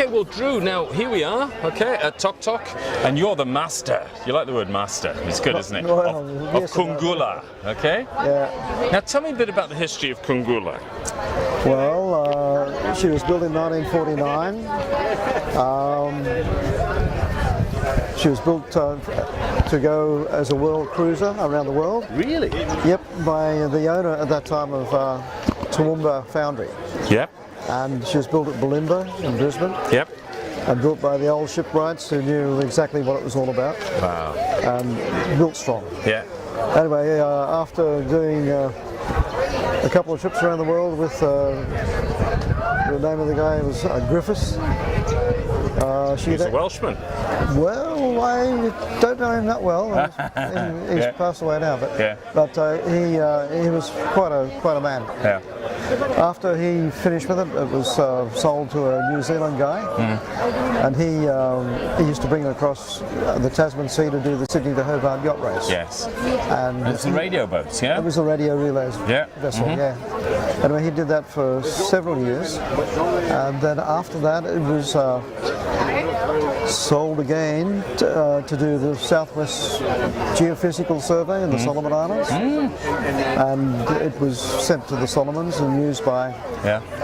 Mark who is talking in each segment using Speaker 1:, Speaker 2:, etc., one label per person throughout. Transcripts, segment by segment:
Speaker 1: well, Drew, now here we are, okay, at Tok Tok, and you're the master. You like the word master, it's good, isn't it?
Speaker 2: Well,
Speaker 1: of
Speaker 2: yes,
Speaker 1: Coongoola, okay?
Speaker 2: Yeah.
Speaker 1: Now tell me a bit about the history of Coongoola.
Speaker 2: Well, she was built in 1949. She was built to go as a world cruiser around the world.
Speaker 1: Really?
Speaker 2: Yep, by the owner at that time of Toowoomba Foundry.
Speaker 1: Yep.
Speaker 2: And she was built at Bulimba in Brisbane.
Speaker 1: Yep.
Speaker 2: And built by the old shipwrights who knew exactly what it was all about.
Speaker 1: Wow.
Speaker 2: And built strong.
Speaker 1: Yeah.
Speaker 2: Anyway, after doing a couple of trips around the world with the name of the guy was Griffiths.
Speaker 1: He's a Welshman.
Speaker 2: Well, I don't know him that well. He's passed away now, but he was quite a man.
Speaker 1: Yeah.
Speaker 2: After he finished with it, it was sold to a New Zealand guy, and he used to bring it across the Tasman Sea to do the Sydney to Hobart yacht race.
Speaker 1: Yes.
Speaker 2: And
Speaker 1: it's the radio boats, yeah?
Speaker 2: It was a radio relay vessel, yeah. Anyway, he did that for several years, and then after that it was sold again to do the Southwest Geophysical Survey in the Solomon Islands, and it was sent to the Solomons and used by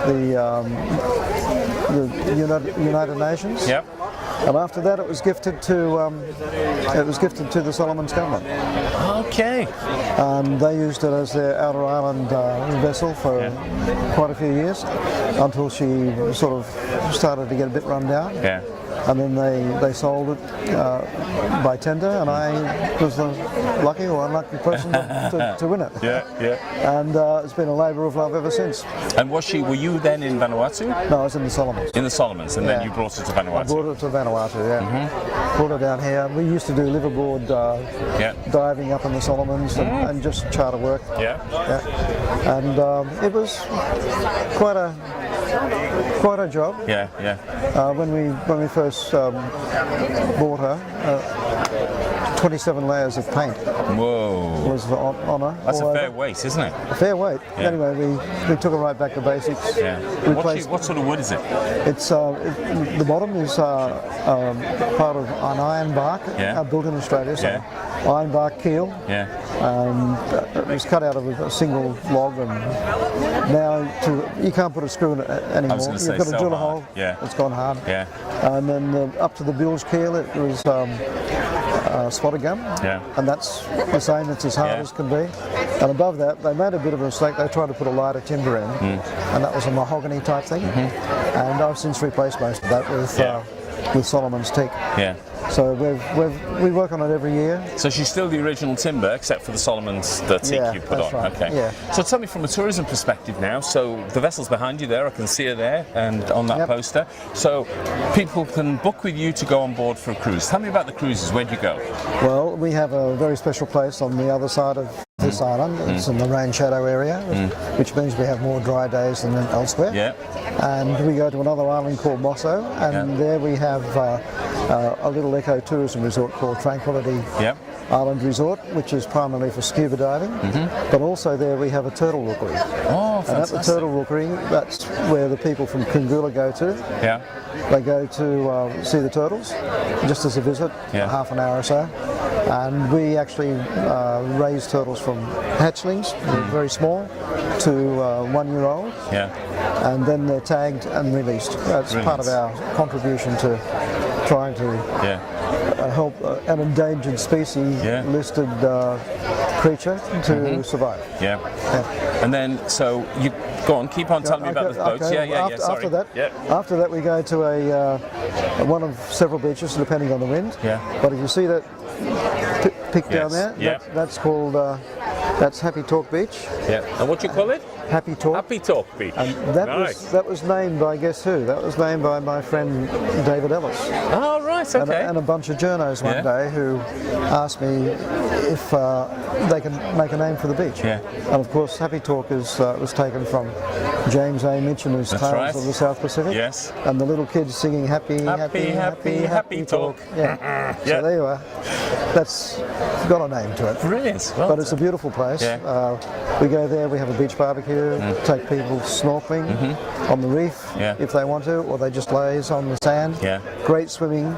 Speaker 2: the United Nations.
Speaker 1: Yep.
Speaker 2: And after that, it was gifted to the Solomons government.
Speaker 1: Okay.
Speaker 2: And they used it as their outer island vessel for quite a few years, until she sort of started to get a bit run down.
Speaker 1: Yeah.
Speaker 2: And then they sold it by tender, and I was the lucky or unlucky person to win it.
Speaker 1: Yeah, yeah.
Speaker 2: And it's been a labour of love ever since.
Speaker 1: And were you then in Vanuatu?
Speaker 2: No, I was in the Solomons.
Speaker 1: In the Solomons, and then you brought it to Vanuatu?
Speaker 2: I brought it to Vanuatu, yeah. Brought it down here. We used to do liverboard diving up in the Solomons and just charter work.
Speaker 1: Yeah.
Speaker 2: And it was quite a job.
Speaker 1: Yeah, yeah.
Speaker 2: When we first bought her, 27 layers of paint.
Speaker 1: Whoa.
Speaker 2: Was on her.
Speaker 1: That's a fair weight, isn't it?
Speaker 2: A fair weight.
Speaker 1: Yeah.
Speaker 2: Anyway, we took her right back to basics.
Speaker 1: Yeah. What sort of wood is it?
Speaker 2: It's the bottom is part of an iron bark, built in Australia. So iron bark keel.
Speaker 1: Yeah.
Speaker 2: It was cut out of a single log, and now you can't put a screw in it anymore. You've got to drill a hole.
Speaker 1: Yeah.
Speaker 2: It's gone hard.
Speaker 1: Yeah.
Speaker 2: And then up to the bilge keel, it was spotted gum. Yeah. And that's the same. It's as hard as can be. And above that, they made a bit of a mistake. They tried to put a lighter timber in, and that was a mahogany type thing. And I've since replaced most of that with Solomon's teak. Yeah. So we work on it every year.
Speaker 1: So she's still the original timber, except for the Solomons, the teak you put on.
Speaker 2: Right.
Speaker 1: Okay.
Speaker 2: Yeah.
Speaker 1: So tell me from a tourism perspective now. So the vessel's behind you there. I can see her there, and on that poster. So people can book with you to go on board for a cruise. Tell me about the cruises. Where do you go?
Speaker 2: Well, we have a very special place on the other side of this island. It's in the rain shadow area, which means we have more dry days than elsewhere.
Speaker 1: Yeah.
Speaker 2: And we go to another island called Mosso, and there we have a little eco-tourism resort called Tranquility Island Resort, which is primarily for scuba diving. But also there we have a turtle rookery.
Speaker 1: Oh, fantastic.
Speaker 2: And at the turtle rookery, that's where the people from Coongoola go to. Yeah. They go to see the turtles, just as a visit, half an hour or so. And we actually raise turtles from hatchlings, very small, to 1 year old. Yeah. And then they're tagged and released. That's part of our contribution to trying to help an endangered species listed creature to survive. Yeah.
Speaker 1: And then, so you go on, keep on telling me about the boats.
Speaker 2: Sorry. After that, we go to one of several beaches, depending on the wind. Yeah. But if you see that pick down there, that's called that's Happy Talk Beach. Yeah.
Speaker 1: And what do you call it?
Speaker 2: Happy Talk.
Speaker 1: Happy Talk Beach.
Speaker 2: And that was named by, guess who? That was named by my friend David Ellis.
Speaker 1: Oh, right, okay.
Speaker 2: And a bunch of journos one day who asked me if they can make a name for the beach.
Speaker 1: Yeah.
Speaker 2: And of course, Happy Talk was taken from James A. Mitchell's Tales of the South Pacific.
Speaker 1: Yes.
Speaker 2: And the little kids singing happy talk. Yeah. So there you are. That's got a name to it.
Speaker 1: Brilliant. Well
Speaker 2: but it's a beautiful place.
Speaker 1: Yeah.
Speaker 2: We go there, we have a beach barbecue, take people snorkeling on the reef if they want to, or they just laze on the sand.
Speaker 1: Yeah.
Speaker 2: Great swimming,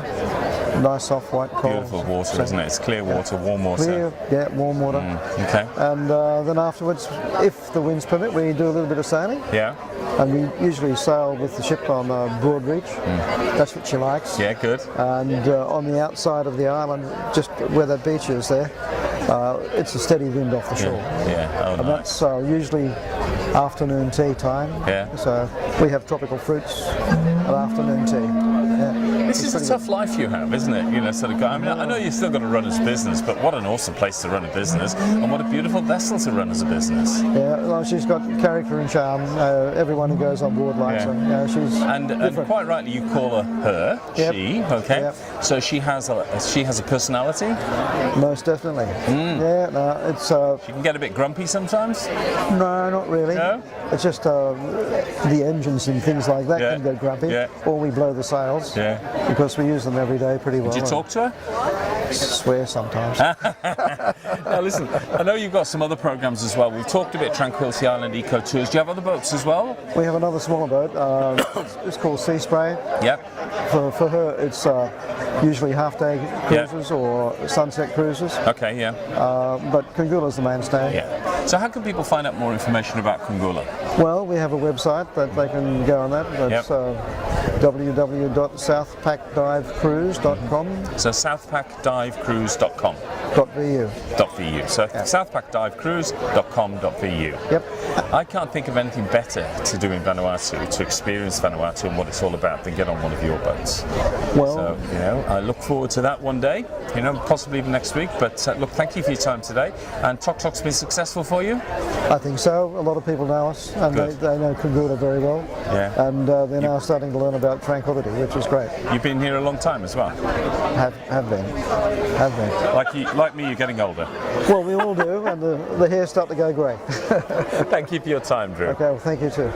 Speaker 2: nice soft white coral.
Speaker 1: Beautiful water, isn't it? It's clear water, warm water.
Speaker 2: Clear, yeah, warm water.
Speaker 1: Okay.
Speaker 2: And then afterwards, if the winds permit, we do a little bit of sailing.
Speaker 1: Yeah.
Speaker 2: And we usually sail with the ship on Broad Reach. That's what she likes.
Speaker 1: Yeah, good.
Speaker 2: And on the outside of the island, just where that beach is there, it's a steady wind off the shore.
Speaker 1: Yeah. Oh,
Speaker 2: and
Speaker 1: nice.
Speaker 2: that's usually afternoon tea time.
Speaker 1: Yeah.
Speaker 2: So we have tropical fruits at afternoon tea. Yeah.
Speaker 1: This is a tough life you have, isn't it? You know, sort of. I mean, I know you've still got to run as a business, but what an awesome place to run a business, and what a beautiful vessel to run as a business.
Speaker 2: Yeah, well, she's got character and charm. Everyone who goes on board likes her. Yeah, she's
Speaker 1: and quite rightly, you call her she. Okay. Yep. So she has a personality.
Speaker 2: Most definitely. Yeah, no, it's.
Speaker 1: She can get a bit grumpy sometimes.
Speaker 2: No, not really.
Speaker 1: No?
Speaker 2: It's just the engines and things like that can get grumpy.
Speaker 1: Yeah.
Speaker 2: Or we blow the sails.
Speaker 1: Yeah.
Speaker 2: Because we use them every day pretty well.
Speaker 1: Did you talk to her?
Speaker 2: Swear sometimes.
Speaker 1: Now listen, I know you've got some other programs as well. We've talked a bit Tranquility Island Eco Tours. Do you have other boats as well?
Speaker 2: We have another smaller boat. It's called Sea Spray.
Speaker 1: Yep.
Speaker 2: For her, it's usually half-day cruises or sunset cruises.
Speaker 1: Okay, yeah.
Speaker 2: But Coongoola's the mainstay.
Speaker 1: Yeah. So how can people find out more information about Coongoola?
Speaker 2: Well, we have a website that they can go on that. That's www.southpackdivecruise.com.
Speaker 1: So southpackdivecruise.com.
Speaker 2: .vu.
Speaker 1: So southpackdivecruise.com.vu.
Speaker 2: Yep.
Speaker 1: I can't think of anything better to do in Vanuatu, to experience Vanuatu and what it's all about, than get on one of your boats.
Speaker 2: Well,
Speaker 1: so, you know, I look forward to that one day, you know, possibly even next week. But look, thank you for your time today. And Tok Tok's been successful for you?
Speaker 2: I think so. A lot of people know us, and they know Coongoola very well.
Speaker 1: Yeah.
Speaker 2: And they're now starting to learn about tranquility, which is great.
Speaker 1: You've been here a long time as well?
Speaker 2: Have been.
Speaker 1: Like me, you're getting older.
Speaker 2: Well, we all do, and the hair's starting to go grey.
Speaker 1: Thank you for your time, Drew.
Speaker 2: Okay, well, thank you too.